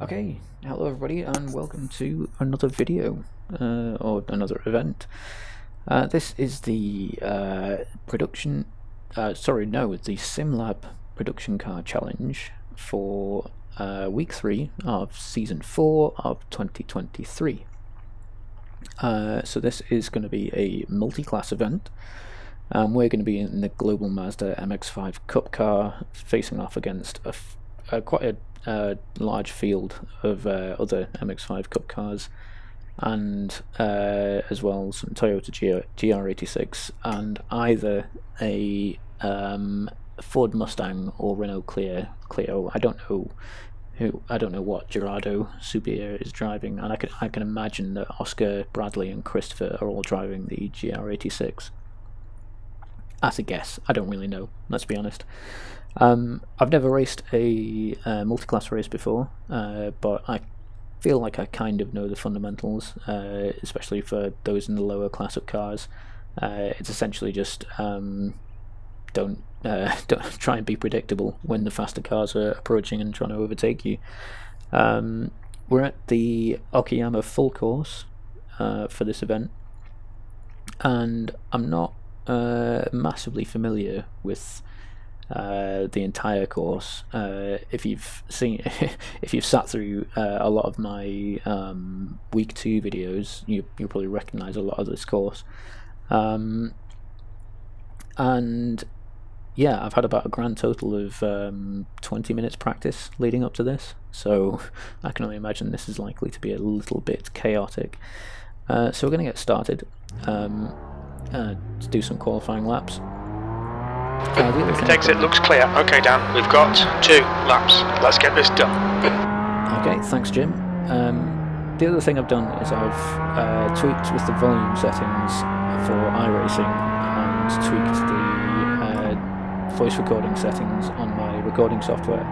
Okay, hello everybody and welcome to another video, or another event. This is the the Simlab production car challenge for week 3 of season 4 of 2023. So this is going to be a multi-class event. We're going to be in the Global Mazda MX-5 Cup car facing off against quite a large field of other MX-5 Cup cars, and as well some Toyota GR86 and either a Ford Mustang or Renault Clio. I don't know what Gerardo Subir is driving, and I can imagine that Oscar, Bradley and Christopher are all driving the GR86. That's a guess. I don't really know, let's be honest. I've never raced a multi-class race before, but I feel like I kind of know the fundamentals, especially for those in the lower class of cars. It's essentially just don't try and be predictable when the faster cars are approaching and trying to overtake you. We're at the Okayama full course for this event, and I'm not massively familiar with the entire course. If you've sat through a lot of my week 2 videos, you'll probably recognise a lot of this course. And yeah, I've had about a grand total of 20 minutes practice leading up to this, so I can only imagine this is likely to be a little bit chaotic. So we're going to get started. To do some qualifying laps. Exit looks clear. Okay, Dan, we've got 2 laps. Let's get this done. Okay, thanks, Jim. The other thing I've done is I've tweaked with the volume settings for iRacing and tweaked the voice recording settings on my recording software.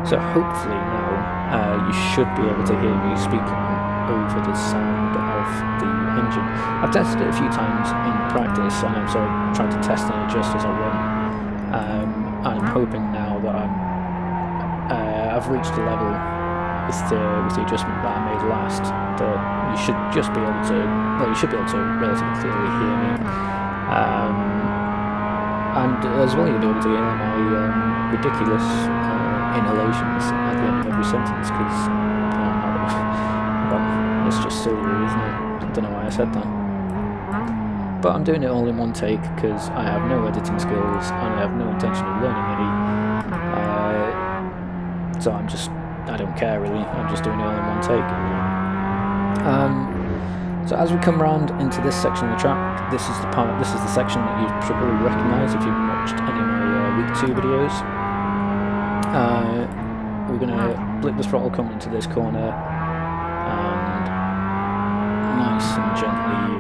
So hopefully now you should be able to hear me speaking over the sound of the engine. I've tested it a few times in practice, and I'm sort of trying to test and adjust as I run. I'm hoping now that I've reached a level with the adjustment that I made last that you should just be able to, you should be able to relatively clearly hear me. And as well, you'll be able to hear my ridiculous inhalations at the end of every sentence, because it's just silly, isn't it? I don't know why I said that. But I'm doing it all in one take because I have no editing skills and I have no intention of learning any. So I don't care really, I'm just doing it all in one take. So as we come around into this section of the track, this is the section that you should probably recognise if you've watched any of my week 2 videos. We're going to blip the throttle coming into this corner, and nice and gently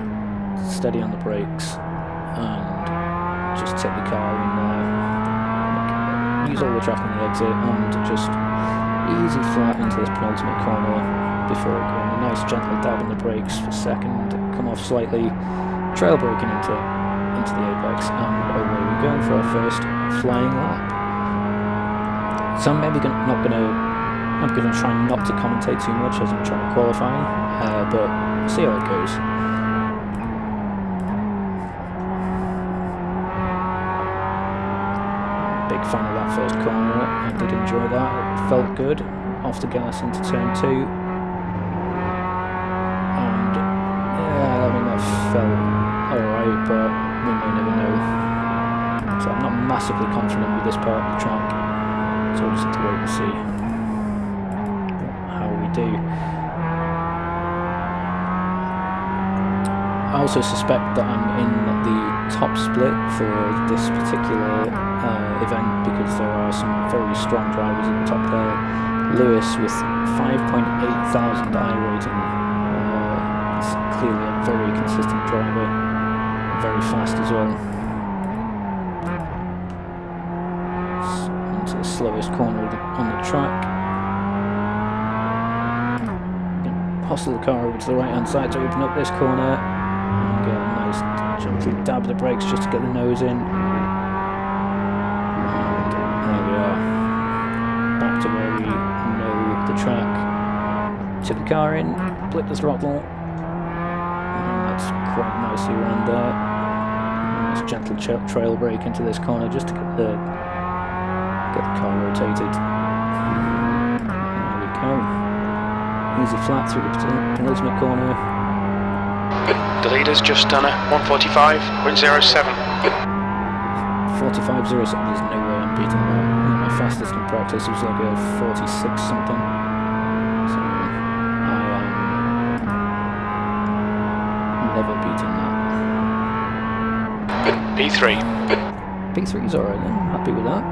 steady on the brakes, and just take the car and use all the track on the exit, and just easy flat into this penultimate corner before going a nice gentle dab on the brakes for second, come off slightly, trail braking into the apex, and away we go for our first flying lap. So I'm maybe I'm going to try not to commentate too much as I'm trying to qualify, but see how it goes. Big fan of that first corner, I did enjoy that, it felt good, off the gas into turn 2, and yeah, I mean that felt alright, but we may never know. So I'm not massively confident with this part of the track, so we'll just have to wait and see how we do. I also suspect that I'm in the top split for this particular event because there are some very strong drivers at the top there. Lewis with 5.8 thousand iRating is clearly a very consistent driver, very fast as well. Onto the slowest corner on the track. Hustle the car over to the right hand side to open up this corner. And get a nice gentle dab of the brakes just to get the nose in. And there we are, back to where we know the track. Tip the car in, blip the throttle, and that's quite nicely around there. Nice gentle trail brake into this corner just to get the car rotated. There we go. Easy flat through the penultimate corner. The leader's just done a 145.07. 45.07, there's no way I'm beating that. I think my fastest in practice was like a 46 something. So I am never beating that. P3. P3's alright then, I'm happy with that.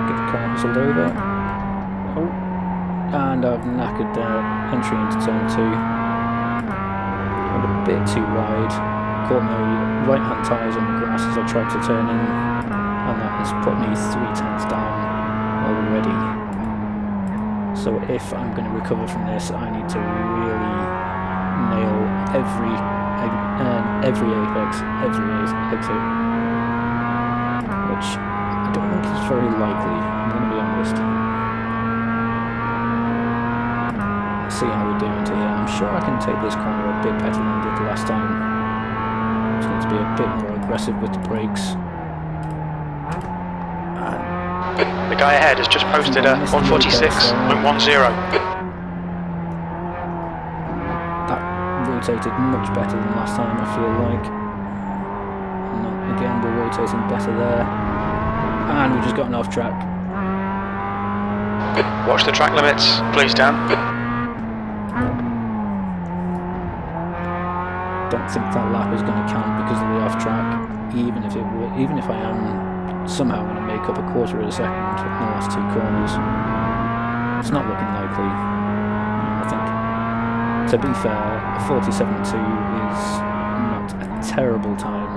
Get the car hustled over. Oh, and I've knackered the entry into turn 2. Went a bit too wide. Caught my right hand tyres on the grass as I tried to turn in, and that has put me 3 tenths down already. So if I'm going to recover from this, I need to really nail every apex, every exit, which I don't think is very likely, I'm going to be honest. Let's see how we do into here. I'm sure I can take this corner a bit better than I did the last time. Just need to be a bit more aggressive with the brakes. The guy ahead has just posted a 146.10. That rotated much better than last time, I feel like. And again, we're rotating better there. And we've just gotten off track. Watch the track limits, please, Dan. Don't think that lap is going to count because of the off track. Even if I am somehow going to make up a quarter of a second in the last 2 corners, it's not looking likely. I think, to be fair, a 47.2 is not a terrible time.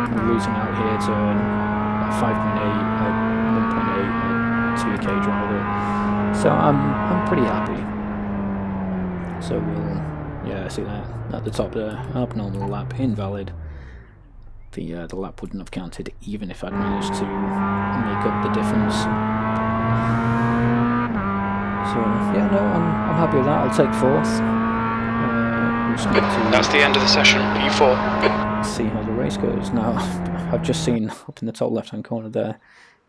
And losing out here to a 5.8, a 1.8, a 2k driver. So I'm pretty happy. So we'll, yeah, see that at the top there, abnormal lap, invalid. The lap wouldn't have counted even if I'd managed to make up the difference. So yeah, no, I'm happy with that. I'll take 4th. That's the end of the session. P4. See how the race goes now. I've just seen up in the top left hand corner there.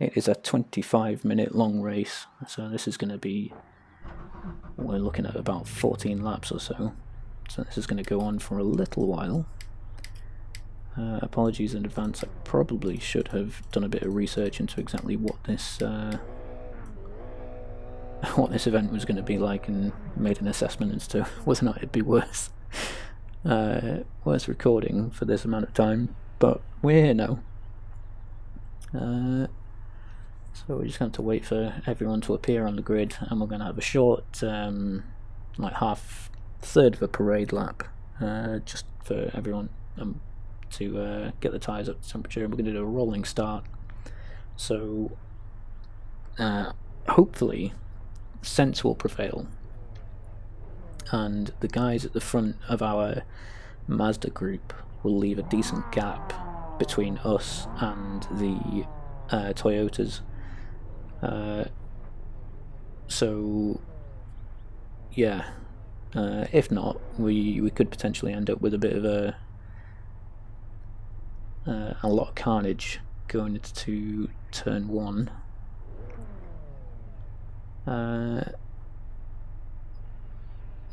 It is a 25-minute long race, so this is going to be, we're looking at about 14 laps or so. So this is going to go on for a little while. Apologies in advance, I probably should have done a bit of research into exactly what this event was going to be like and made an assessment as to whether or not it'd be worth recording for this amount of time. But we're here now. So we're just going to have to wait for everyone to appear on the grid, and we're going to have a short, like third of a parade lap, just for everyone to get the tyres up to temperature. And we're going to do a rolling start. So hopefully sense will prevail, and the guys at the front of our Mazda group will leave a decent gap between us and the Toyotas. So yeah, if not, we could potentially end up with a bit of a lot of carnage going into turn 1.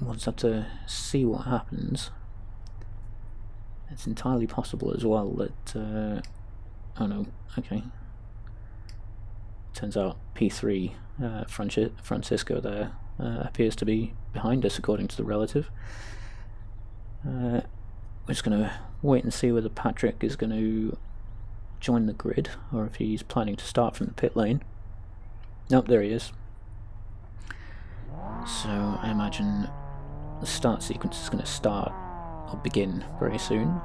We'll just have to see what happens. It's entirely possible as well that oh no, okay, turns out P3 Francisco there appears to be behind us according to the relative. We're just going to wait and see whether Patrick is going to join the grid or if he's planning to start from the pit lane. Nope, there he is. So I imagine the start sequence is going to start or begin very soon.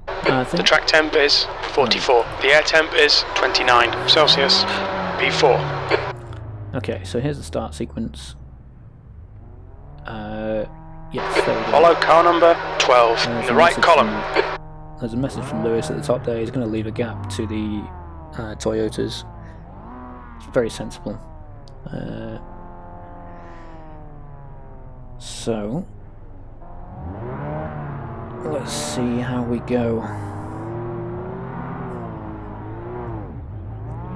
The track temp is 44. The air temp is 29 Celsius. P4. Okay, so here's the start sequence. Yes, there we go. Follow car number 12 in the right column. there's a message from Lewis at the top there. He's going to leave a gap to the Toyotas. It's very sensible. So let's see how we go.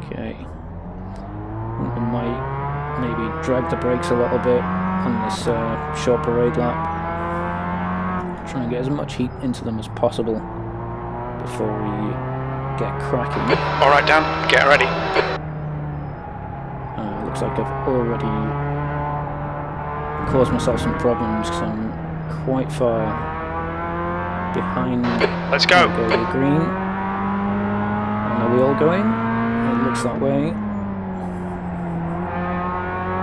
Okay. I might maybe drag the brakes a little bit on this short parade lap. Try and get as much heat into them as possible before we get cracking. Alright, Dan, get ready. Looks like I've already caused myself some problems because I'm quite far behind. Let's go. The green. And are we all going? It looks that way.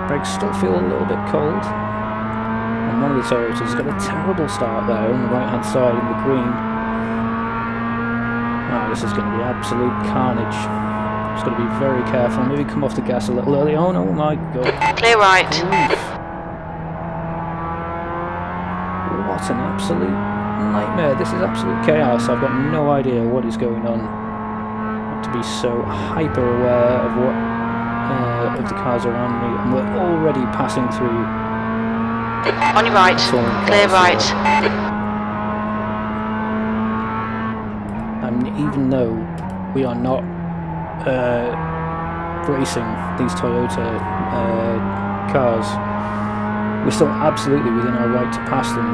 Brakes still feel a little bit cold. And one of the Toyotas has got a terrible start there on the right hand side in the green. Ah, this is going to be absolute carnage. Just got to be very careful. Maybe come off the gas a little early. Oh no, my god. Clear right. Oof. What an absolute nightmare. This is absolute chaos. I've got no idea what is going on. I have to be so hyper aware of what of the cars around me, and we're already passing through. On your right. Clear right. And even though we are not racing these Toyota cars, we're still absolutely within our right to pass them.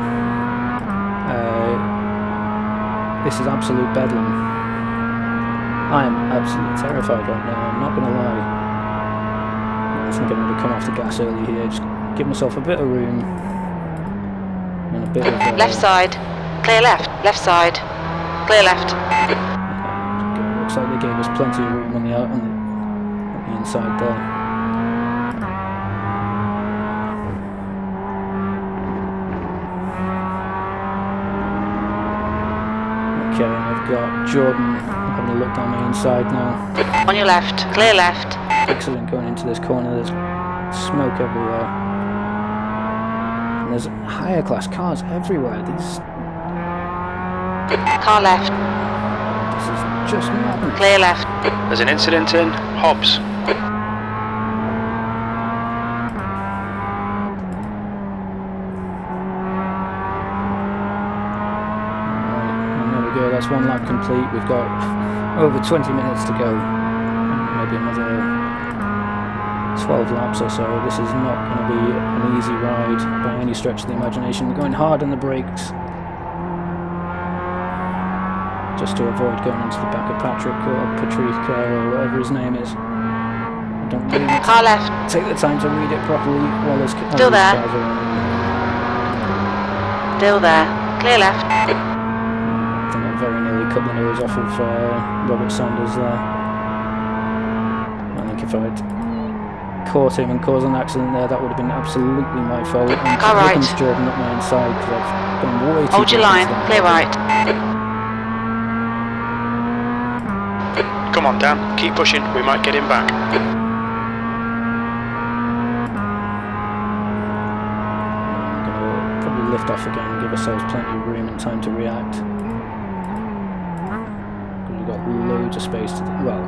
This is absolute bedlam. I am absolutely terrified right now, I'm not going to lie. I think I'm going to come off the gas early here, just give myself a bit of room. And a bit of... left side. Clear left. Left side. Clear left. Looks like they gave us plenty of room on the inside there. Okay, I've got Jordan having a look down the inside now. On your left. Clear left. Excellent going into this corner. There's smoke everywhere. And there's higher class cars everywhere. These... Car left. This is just madness. Clear left. There's an incident in Hobbs. That's one lap complete. We've got over 20 minutes to go. Maybe another 12 laps or so. This is not going to be an easy ride by any stretch of the imagination. We're going hard on the brakes just to avoid going into the back of Patrick or Patrick or whatever his name is. I don't really car left. Take the time to read it properly while there's still there. Still there. Clear left. Very nearly cut the nose off of Robert Sanders there. I think if I'd caught him and caused an accident there, that would have been absolutely my fault. And car right. Jordan up my inside because I've gone way too hold your line. Clear right. Come on, Dan. Keep pushing. We might get him back. I'm going to probably lift off again and give ourselves plenty of room and time to react. We've got loads of space to do. Well,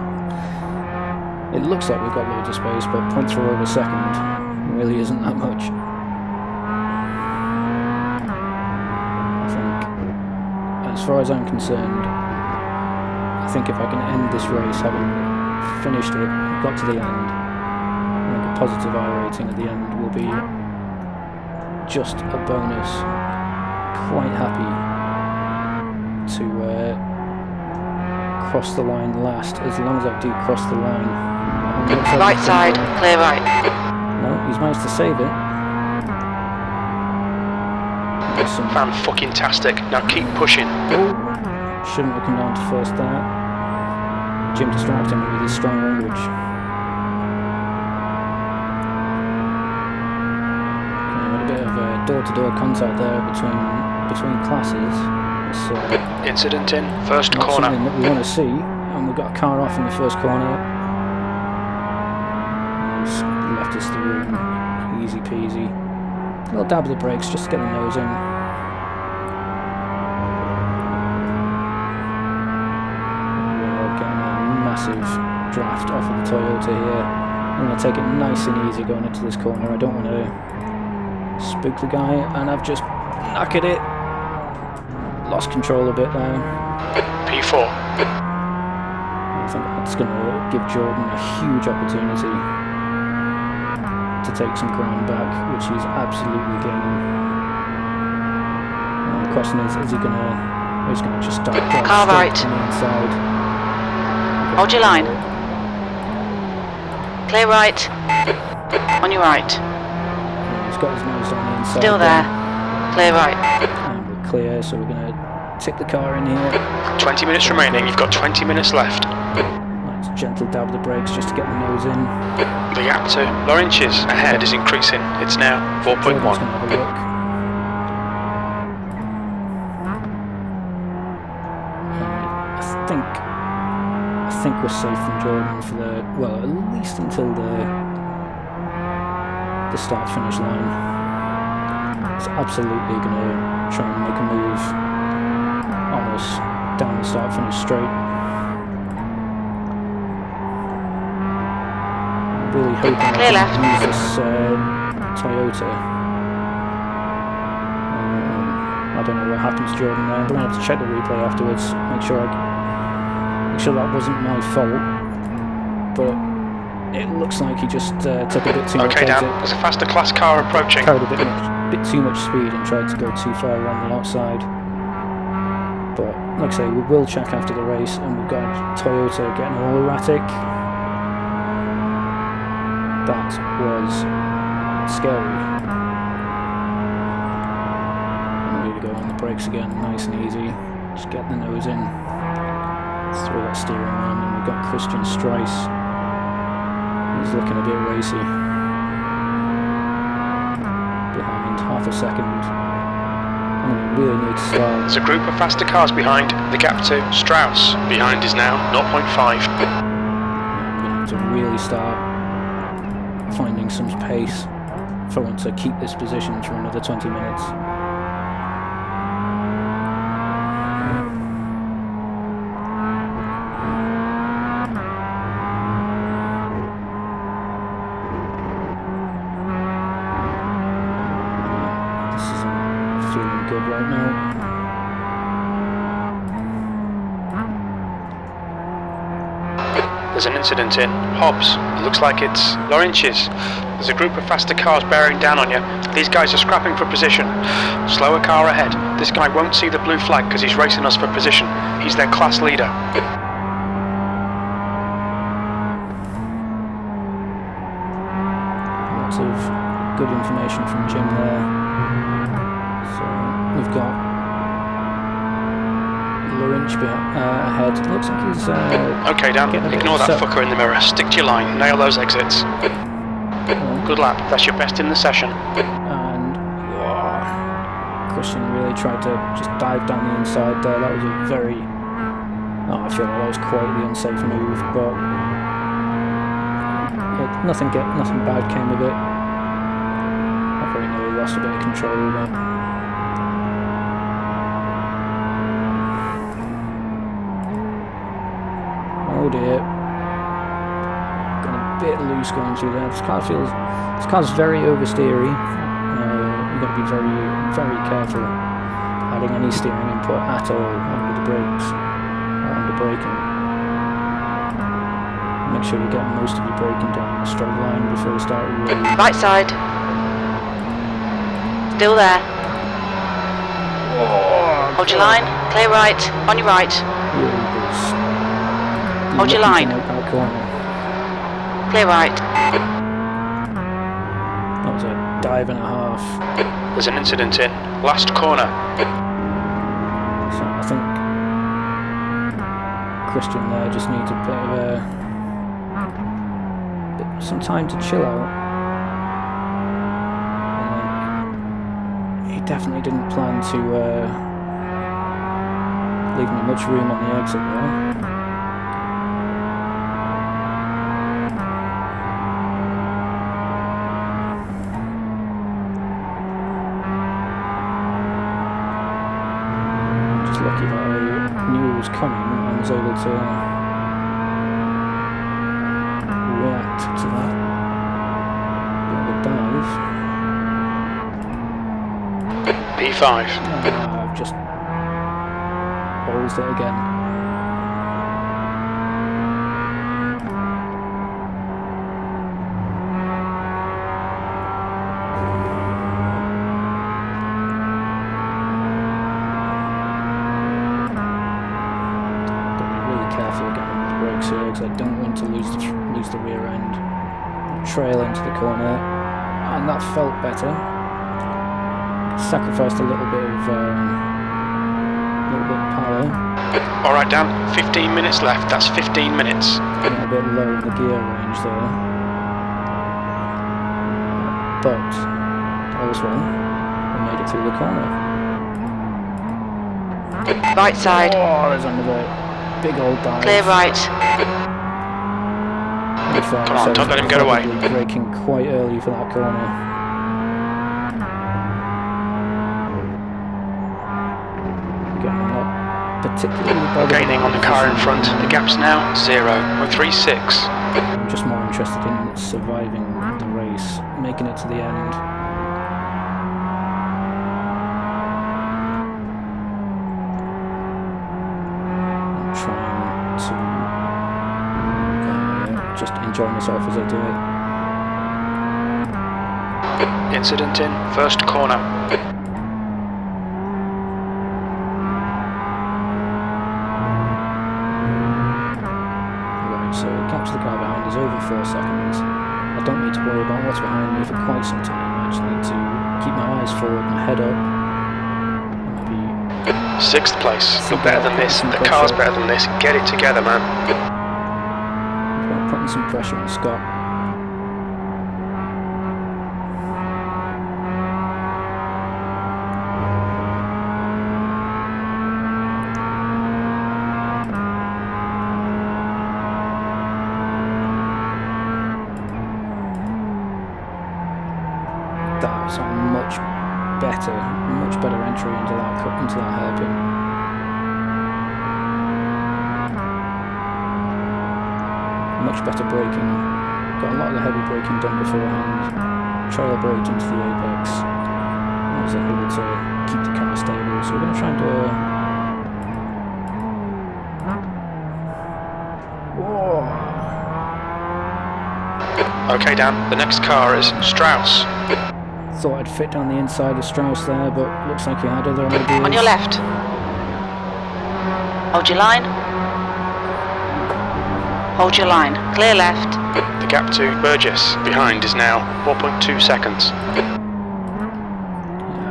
it looks like we've got loads of space, but 0.4 of a second really isn't that much. I think, as far as I'm concerned, I think if I can end this race having finished it, got to the end, I think a positive iRating at the end will be just a bonus. Quite happy to cross the line last, as long as I do cross the line. Right side, clear right. No, he's managed to save it. Awesome. Fan-fucking-tastic. Now keep pushing. Oh, shouldn't have come down to first there. Jim distracting me with his strong language. A bit of door-to-door contact there between classes. Incident in first not corner. Something that we want to see, and we've got a car off in the first corner. He's left us the room, easy peasy. A little dab of the brakes just to get the nose in. massive draft off of the Toyota here. I'm going to take it nice and easy going into this corner. I don't want to spook the guy, and I've just knackered it. Lost control a bit there. P4. I think that's going to give Jordan a huge opportunity to take some ground back, which he's absolutely gaining. And the question is he going to... He's going to just start car right on the inside. Hold your line. Clear right. On your right. Yeah, he's got his nose on the inside. Still there. Clear right. And we're clear, so we're going to tip the car in here. 20 minutes remaining, you've got 20 minutes left. Nice gentle dab of the brakes just to get the nose in. The gap to Lawrence's ahead is increasing. It's now 4.1. Jordan's going to have a look. I think we're safe from Jordan for the, well, at least until the start-finish line. It's absolutely going to try and make a move on us down the start-finish straight. I'm really hoping I can use this Toyota. I don't know what happened to Jordan there. I'm going to have to check the replay afterwards, make sure that wasn't my fault, but it looks like he just took a bit too much exit. Okay, Dan, there's a faster class car approaching. Carried a bit too much speed and tried to go too far around the outside. But like I say, we will check after the race, and we've got Toyota getting all erratic. That was scary. I'm ready to go on the brakes again, nice and easy. Just get the nose in. Throw that steering on, and we've got Christian Strice. He's looking a bit racy. Behind half a second. I really need to start. There's a group of faster cars behind. The gap to Strauss behind is now 0.5. I'm going to have to really start finding some pace if I want to keep this position for another 20 minutes. There's an incident in Hobbs. It looks like it's Lawrence's. There's a group of faster cars bearing down on you. These guys are scrapping for position. Slower car ahead. This guy won't see the blue flag because he's racing us for position. He's their class leader. Lots of good information from Jim there. So we've got Lawrence ahead. It looks like he's okay, Dan, ignore that fucker in the mirror. Stick to your line, nail those exits. Good lap, that's your best in the session. And Christian really tried to just dive down the inside there. That was a very... I feel like that was quite the unsafe move, but nothing bad came of it. I probably nearly lost a bit of control, but... Oh dear. Got a bit loose going through there. This car's very oversteery. You've got to be very, very careful adding any steering input at all under the brakes or under braking. Make sure you get most of your braking down the straight line before you start really... Right side. Still there. Oh, hold your line. Clear right. On your right. Hold your line. Clear right. That was a dive and a half. There's an incident in last corner. So I think Christian there just needs a bit of some time to chill out. He definitely didn't plan to leave me much room on the exit there. Lucky that I knew it was coming and was able to react to that. Bit of a dive. P5. I've just balls it again. Because I don't want to lose the rear end, trail into the corner, and that felt better. Sacrificed a little bit of power. All right, Dan. 15 minutes left. That's 15 minutes. Getting a bit low in the gear range there, but all's well. I made it through the corner. Right side. Oh, there's another big old dive. Clear right. Come on, don't let him get away. Braking quite early for that corner. Again, I'm not particularly bothered. Gaining on the car in front. The gap's now 0.36. I'm just more interested in surviving the race, making it to the end. I'm trying to just enjoy myself as I do it. Incident in first corner. Right, so gap to the car behind is over 4 seconds. I don't need to worry about what's behind me for quite some time. I just need to keep my eyes forward, my head up. Maybe 6th place. You're better than this. The car's better than this. Get it together, man. putting some pressure on Scott. That's a much better entry into that hairpin. Much better braking. Got a lot of the heavy braking done beforehand. Trailer braked into the apex. I was able to keep the car stable. So we're going to try and do a... Whoa! Okay, Dan. The next car is Strauss. Thought I'd fit down the inside of Strauss there, but looks like he had other ideas. On your left. Hold your line. Hold your line. Clear left. The gap to Burgess behind is now 4.2 seconds. Yeah,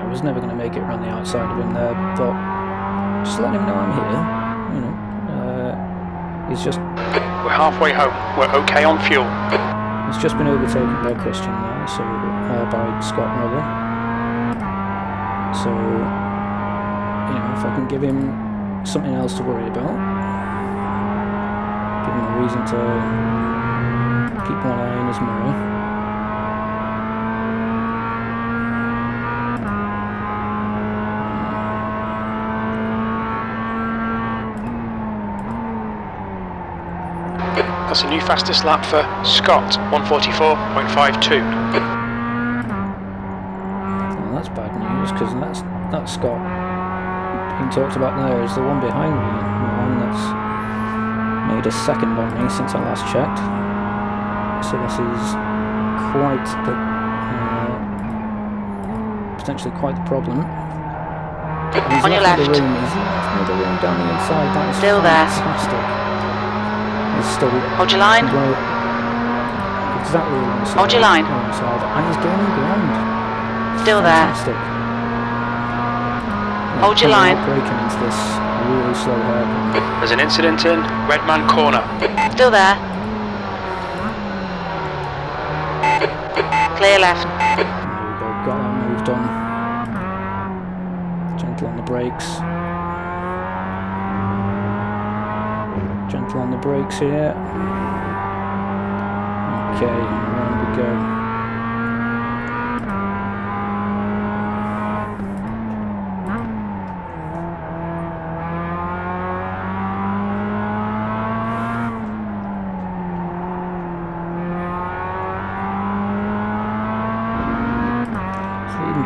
I was never going to make it around the outside of him there, but just letting him know I'm here. You know, he's just... We're halfway home. We're okay on fuel. He's just been overtaken by Christian now, so by Scott rather. So, you know, if I can give him something else to worry about, give him a reason to keep one eye on his mirror. That's a new fastest lap for Scott, 1:44.52. Well, that's bad news, because that Scott being talked about there is the one behind me, the one that's made a second on me since I last checked. So this is quite the potentially quite the problem. He's on your left. He's left me the room down the inside. That is still fantastic. there. He's still hold your line. Exactly alongside. Hold your line. And he's gaining ground. Still fantastic. There. Hold your line. Braking into this really slow hairpin. There's an incident in Redman Corner. Still there. Clear left. There we go, got that move done. Gentle on the brakes. Gentle on the brakes here. Okay, round we go.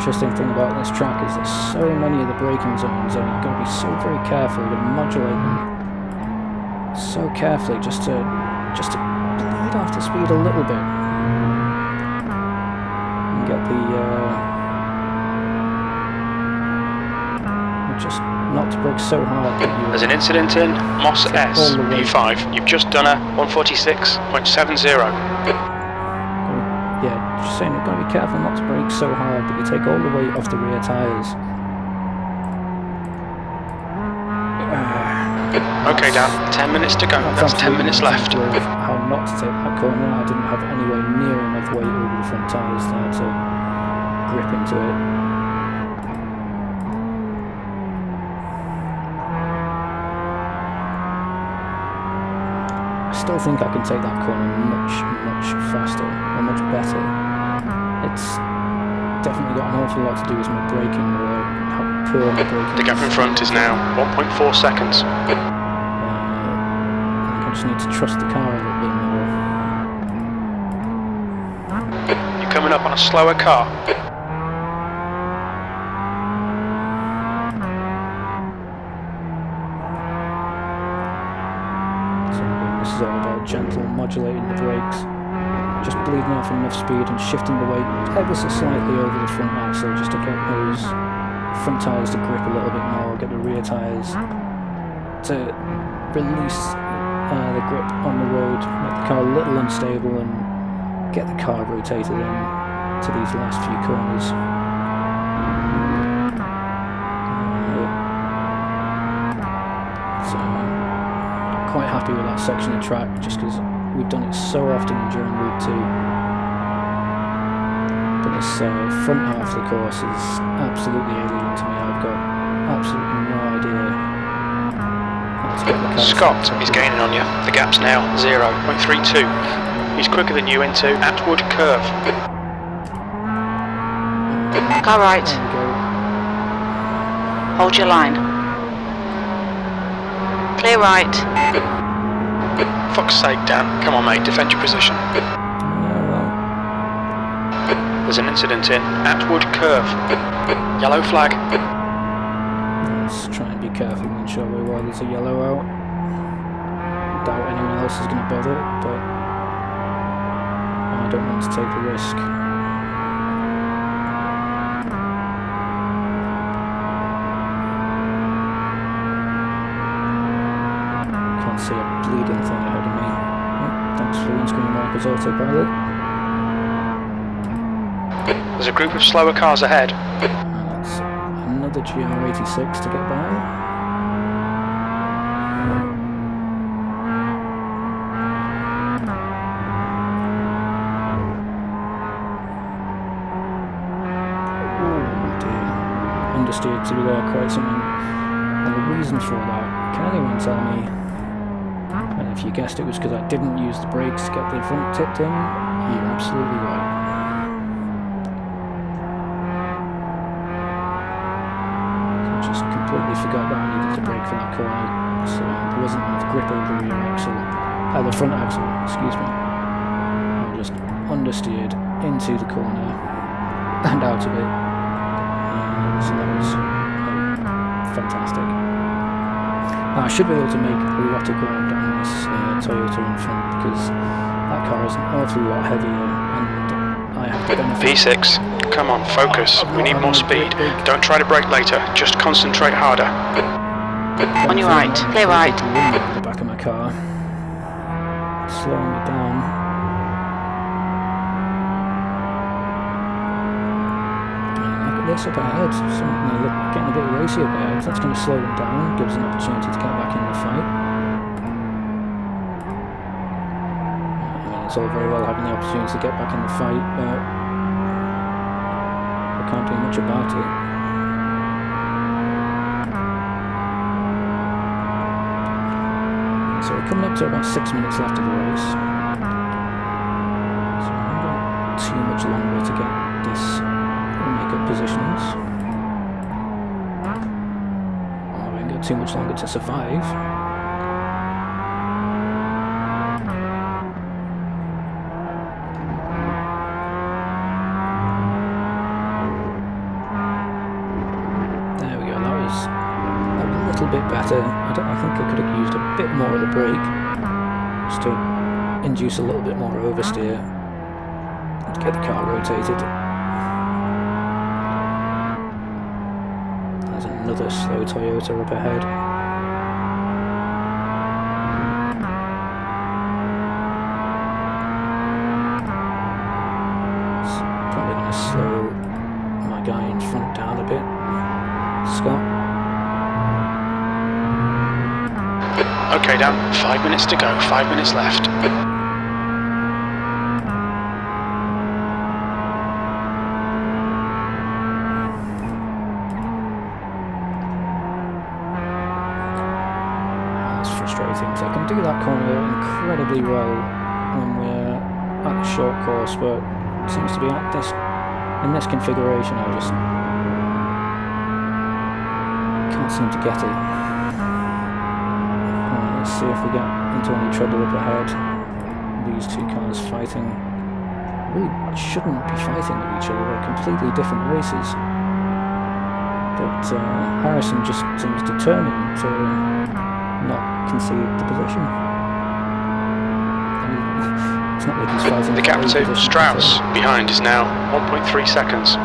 interesting thing about this track is that so many of the braking zones are you've got to be so very careful. You've got to modulate them so carefully just to bleed off the speed a little bit and get the just not to brake so hard that you. There's an incident in Moss S P5. You've just done a 146.70. Yeah, just saying, you've got to be careful not to brake so hard that you take all the weight off the rear tyres. Okay, Dan, 10 minutes to go. That's 10 minutes left. How not to take that corner. I didn't have anywhere near enough weight over the front tyres there to grip into it. I still think I can take that corner much faster or much better. It's definitely got an awful lot to do with my braking or how poor my braking is. The gap in front is now 1.4 seconds. I just need to trust the car a little bit more. You're coming up on a slower car. So again, this is all about gentle modulating the brakes, just bleeding off enough speed and shifting the weight ever so slightly over the front axle just to get those front tyres to grip a little bit more, get the rear tyres to release the grip on the road, make the car a little unstable and get the car rotated in to these last few corners. So I'm quite happy with that section of track just because we've done it so often during Route 2. But this front half of the course is absolutely alien to me. I've got absolutely no idea. Scott is gaining on you. The gap's now 0.32. He's quicker than you into Atwood Curve. Car right. There we go. Hold your line. Clear right. Fuck's sake, Dan. Come on, mate. Defend your position. There's an incident in Atwood Curve. Yellow flag. Let's try and be careful then, shall we, while there's a yellow out. I doubt anyone else is going to bother, but I don't want to take the risk. Can't see a bleeding thing ahead of me. Oh, thanks for windscreen wipers autopilot. There's a group of slower cars ahead. That's another GR86 to get by. Understeered through there quite something, and the reason for that, can anyone tell me? And if you guessed it was because I didn't use the brakes to get the front tipped in, you're absolutely right. So I just completely forgot that I needed to brake for that corner, so there wasn't enough grip over the rear axle, the front axle, excuse me. I just understeered into the corner and out of it. So that was fantastic. I should be able to make a lot of ground on this Toyota in front because that car is an awful lot heavier and I have the benefit. P6, come on, focus. We need more speed. Don't try to brake later, just concentrate harder. On your right, clear right. The back of my car, slowing it down. This up ahead, getting a bit racy up ahead, that's going to slow them down, gives an opportunity to get back in the fight. I mean, it's all very well having the opportunity to get back in the fight, but we can't do much about it. So we're coming up to about 6 minutes left of the race. So I haven't got too much longer to get this good positions. I haven't got too much longer to survive. little bit better. I think I could have used a bit more of the brake just to induce a little bit more oversteer to get the car rotated. There's another slow Toyota up ahead. It's probably going to slow my guy in front down a bit. Scott. Okay, Dan, 5 minutes to go, 5 minutes left. That's frustrating, because I can do that corner incredibly well when we're at the short course, but it seems to be at this, in this configuration, I just can't seem to get it. Let's see if we get into any trouble up ahead. These two cars fighting. Really shouldn't be fighting with each other. They're completely different races. But Harrison just seems determined to not concede the position. And it's not like he's fighting. The gap to Strauss behind is now 1.3 seconds.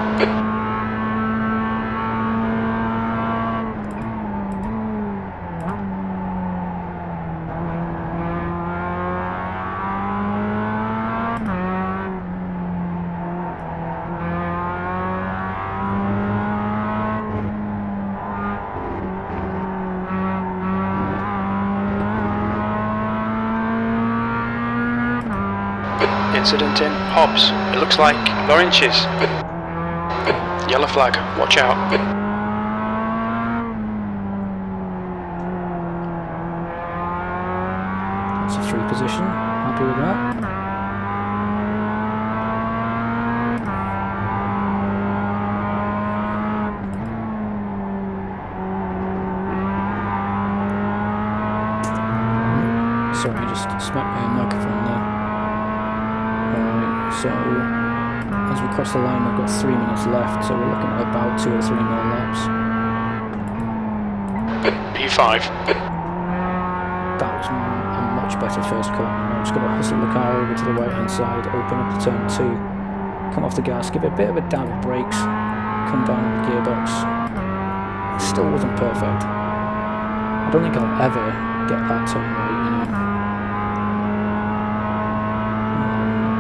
Incident in Hobbs. It looks like Lawrence's. Yellow flag. Watch out. That's a free position. Happy with that. Sorry, I just smacked my microphone there. So, as we cross the line, we've got 3 minutes left, so we're looking at about 2 or 3 more laps. P5. That was a much better first corner. I'm just going to hustle the car over to the right hand side, open up the turn 2, come off the gas, give it a bit of a dab of brakes, come down on the gearbox. It still wasn't perfect. I don't think I'll ever get that turn right, you know.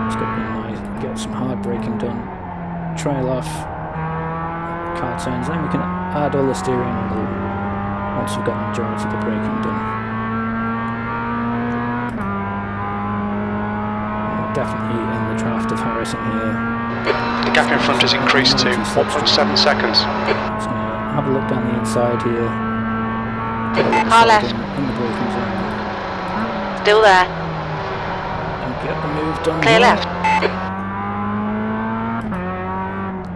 It's got to be nice, get some hard braking done, trail off, car turns, then we can add all the steering angle once we've got the majority of the braking done. We're definitely in the draft of Harrison here. The gap in front has increased to 4.7 seconds. Just going to have a look down the inside here. Car left. In the braking zone. Still there. And get the move done. Clear here. left.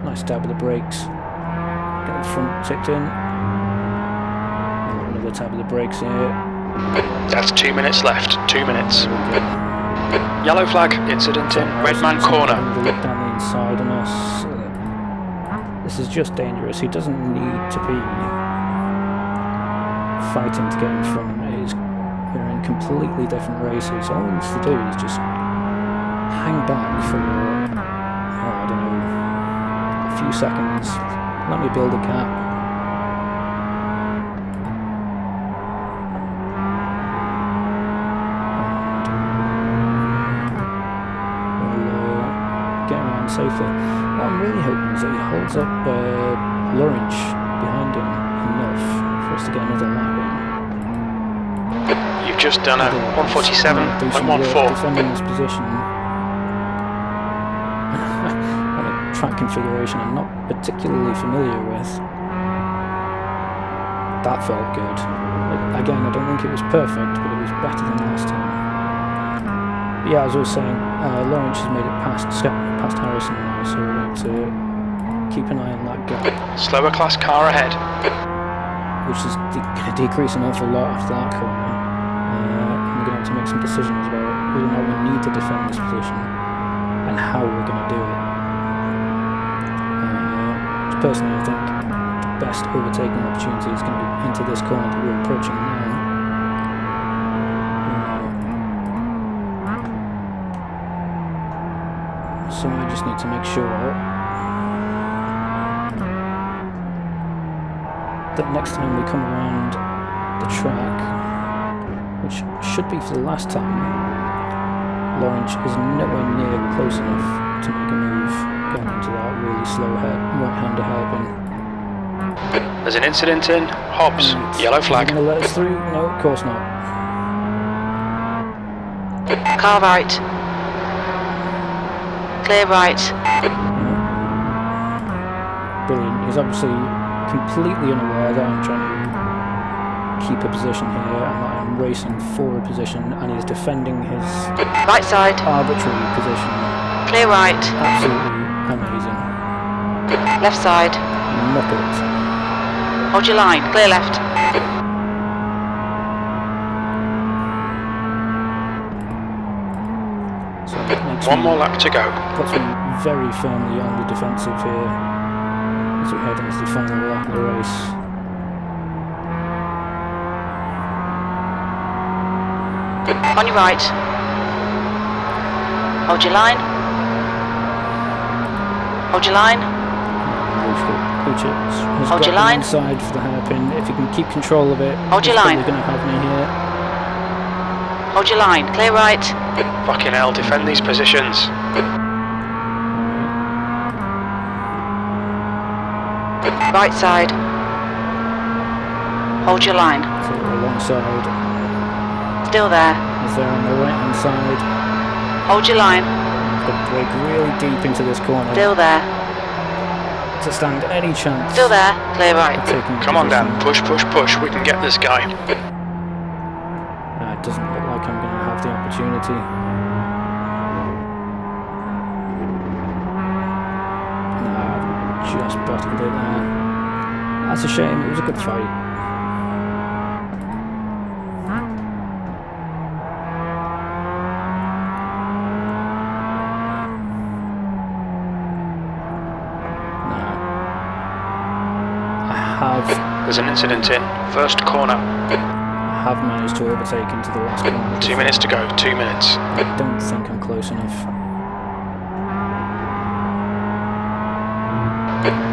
Nice dab of the brakes. Get the front tipped in. Another tab of the brakes here. That's 2 minutes left. 2 minutes. Yellow flag. Incident in Redman corner. Have a look down the inside on us. This is just dangerous. He doesn't need to be fighting to get in front. We're in completely different races. All he needs to do is just hang back for, I don't know, a few seconds. Let me build a gap. And we'll get around safely. What I'm really hoping is that he holds up Lawrence behind him enough for us to get another lap in. You've just done a 147.14. Defending this position on a track configuration I'm not particularly familiar with. That felt good. Again, I don't think it was perfect, but it was better than last time. But yeah, as I was saying, Lawrence has made it past Harrison now, so we're going to keep an eye on that gap. Slower class car ahead. Which is decrease an awful lot after that corner. We're going to have to make some decisions about whether or not we need to defend this position and how we're going to do it. Personally, I think best overtaking opportunity is going to be into this corner that we're approaching now. So I just need to make sure that next time we come around the track, which should be for the last time, Lawrence is nowhere near close enough to make a move going into that really slow right-hander hairpin. There's an incident in Hobbs. Yellow flag. Is he going to let us through? No, of course not. Car right. Clear right. Brilliant. He's obviously completely unaware that I'm trying to keep a position here and that I'm racing for a position, and he's defending his Right side. arbitrary position. Clear right. Absolutely amazing. Left side. Muppet. Hold your line. Clear left. So that makes One me, more lap to go. puts me very firmly on the defensive here as we head into the final lap of the race. On your right. Hold your line. Hold your line. Hold your line. Inside for the hairpin. If you can keep control of it, Hold your he's line. probably going to have me here. Hold your line. Clear right. Fucking hell, defend these positions. Right side. Hold your line. So we're alongside. Still there. Is there on the right hand side. Hold your line. The brake really deep into this corner Still there. to stand any chance. Still there. Clear right. of taking Come on, Dan. position. Push, push, push. We can get this guy. It doesn't look like I'm going to have the opportunity. No, I've just butted it there. That's a shame. It was a good fight. There's an incident in first corner. Have managed to overtake into the last corner. 2 minutes to go. 2 minutes. I don't think I'm close enough.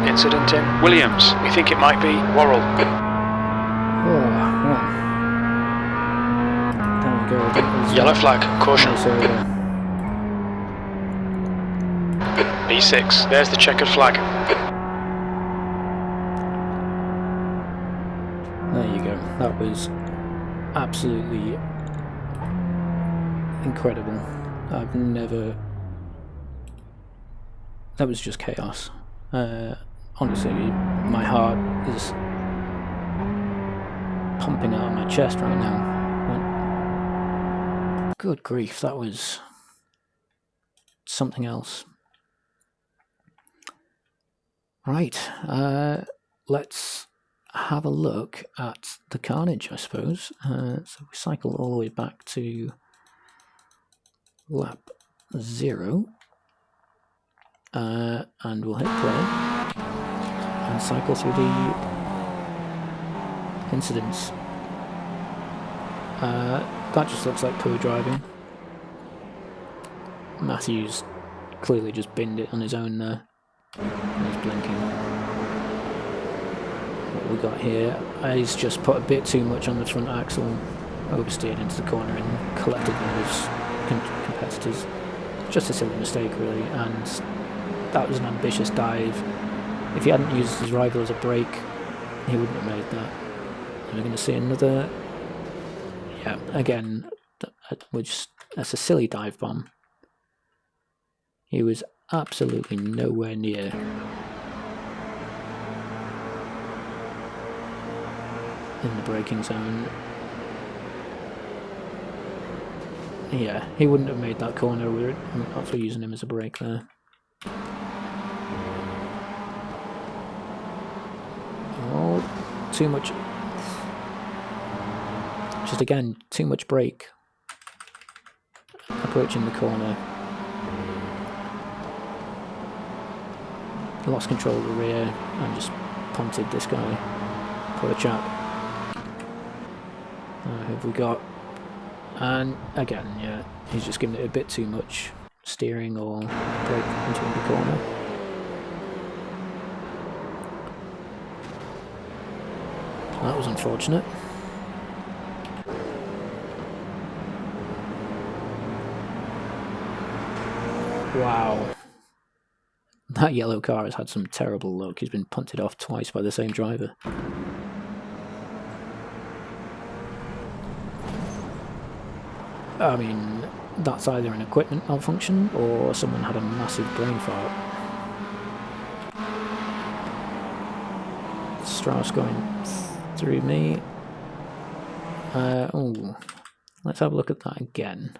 Incident in Williams. We think it might be Worrell. Oh, well. There we go. That was Yellow flag. Caution. nice over. B6. There's the checkered flag. There you go. That was absolutely incredible. I've never... That was just chaos. Honestly, my heart is pumping out of my chest right now. But good grief, that was something else. Right, let's have a look at the carnage, I suppose. So we cycle all the way back to lap 0, and we'll hit play and cycle through the incidents. That just looks like poor driving. Matthews clearly just binned it on his own there. He's blinking. What we got here, he's just put a bit too much on the front axle, oversteered into the corner and collected one of his competitors. Just a silly mistake really, and that was an ambitious dive. If he hadn't used his rival as a brake, he wouldn't have made that. And we're going to see another, yeah, again, which that's a silly dive bomb. He was absolutely nowhere near in the braking zone. Yeah, he wouldn't have made that corner not for using him as a brake there. Oh, too much. Just again, too much brake. Approaching the corner. Lost control of the rear and just punted this guy. Poor chap. Who have we got? And again, yeah, he's just giving it a bit too much steering or brake into the corner. That was unfortunate. Wow. That yellow car has had some terrible luck. He's been punted off twice by the same driver. I mean, that's either an equipment malfunction or someone had a massive brain fart. Strauss going through me. Oh, let's have a look at that again.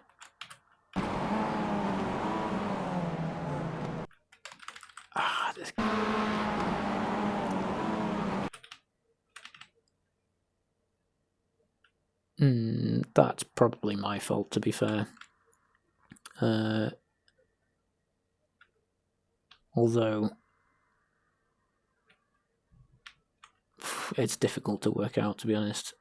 That's probably my fault, to be fair. Although it's difficult to work out, to be honest.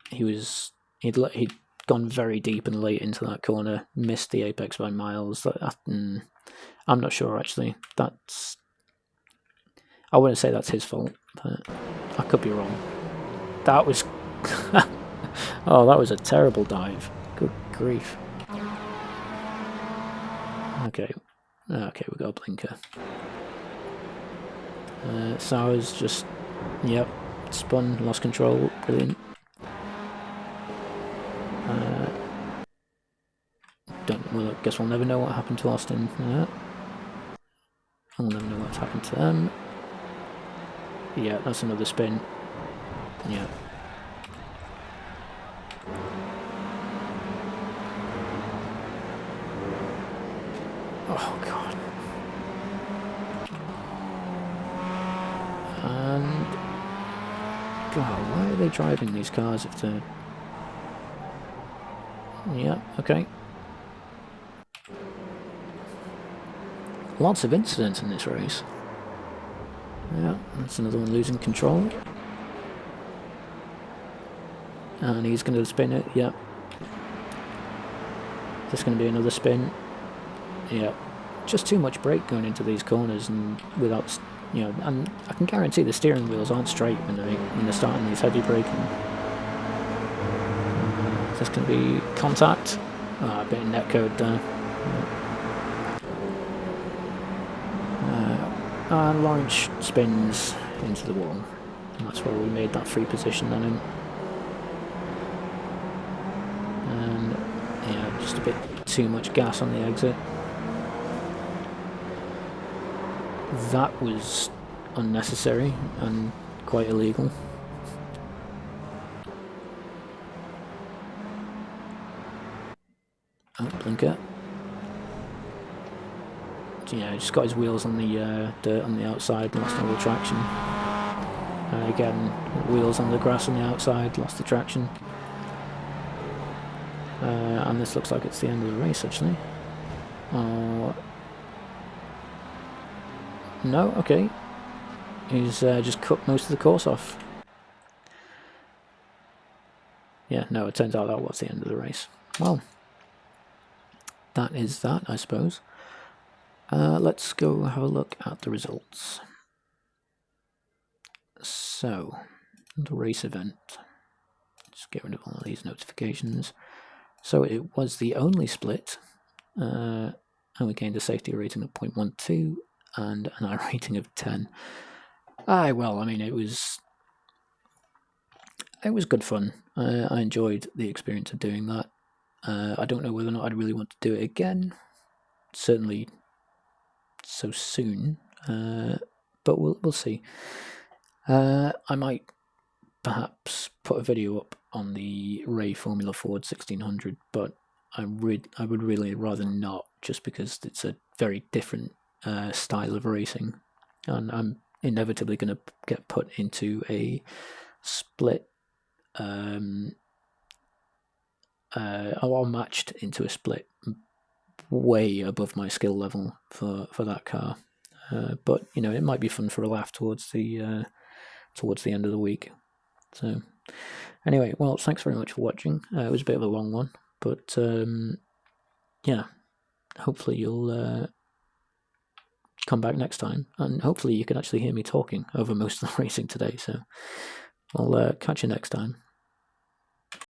He'd gone very deep and late into that corner, missed the apex by miles. I'm not sure, actually. I wouldn't say that's his fault, but I could be wrong. That was oh, that was a terrible dive. Good grief. Okay, we got a blinker. Sowers just, yep, spun, lost control, brilliant. Well, I guess we'll never know what happened to Austin. We'll never know what's happened to them. Yeah, that's another spin. Yeah. Oh, God. And... God, why are they driving these cars if they're... Yeah, okay. Lots of incidents in this race. Yeah, that's another one losing control. And he's going to spin it, yeah. There's going to be another spin. Yeah. Just too much brake going into these corners and without, and I can guarantee the steering wheels aren't straight when they're starting these heavy braking. There's going to be contact. A bit of netcode there. And Lawrence spins into the wall. And that's where we made that free position on him. And yeah, just a bit too much gas on the exit. That was unnecessary and quite illegal. Oh, blinker. Yeah, just got his wheels on the dirt on the outside, lost all the traction. Again, wheels on the grass on the outside, lost the traction. And this looks like it's the end of the race, actually. No, okay. He's just cut most of the course off. Yeah, no, it turns out that was the end of the race. Well, that is that, I suppose. Let's go have a look at the results. So, the race event. Just get rid of all of these notifications. So it was the only split, and we gained a safety rating of 0.12 and an I rating of 10. Well, I mean, it was good fun. I enjoyed the experience of doing that. I don't know whether or not I'd really want to do it again. Certainly so soon, but we'll see. I might perhaps put a video up on the Ray Formula Ford 1600, but I would really rather not, just because it's a very different style of racing, and I'm inevitably going to get put into a split, or matched into a split way above my skill level for that car. But it might be fun for a laugh towards the towards the end of the week. So anyway, well, thanks very much for watching. It was a bit of a long one, but yeah, hopefully you'll come back next time, and hopefully you can actually hear me talking over most of the racing today. So I'll catch you next time.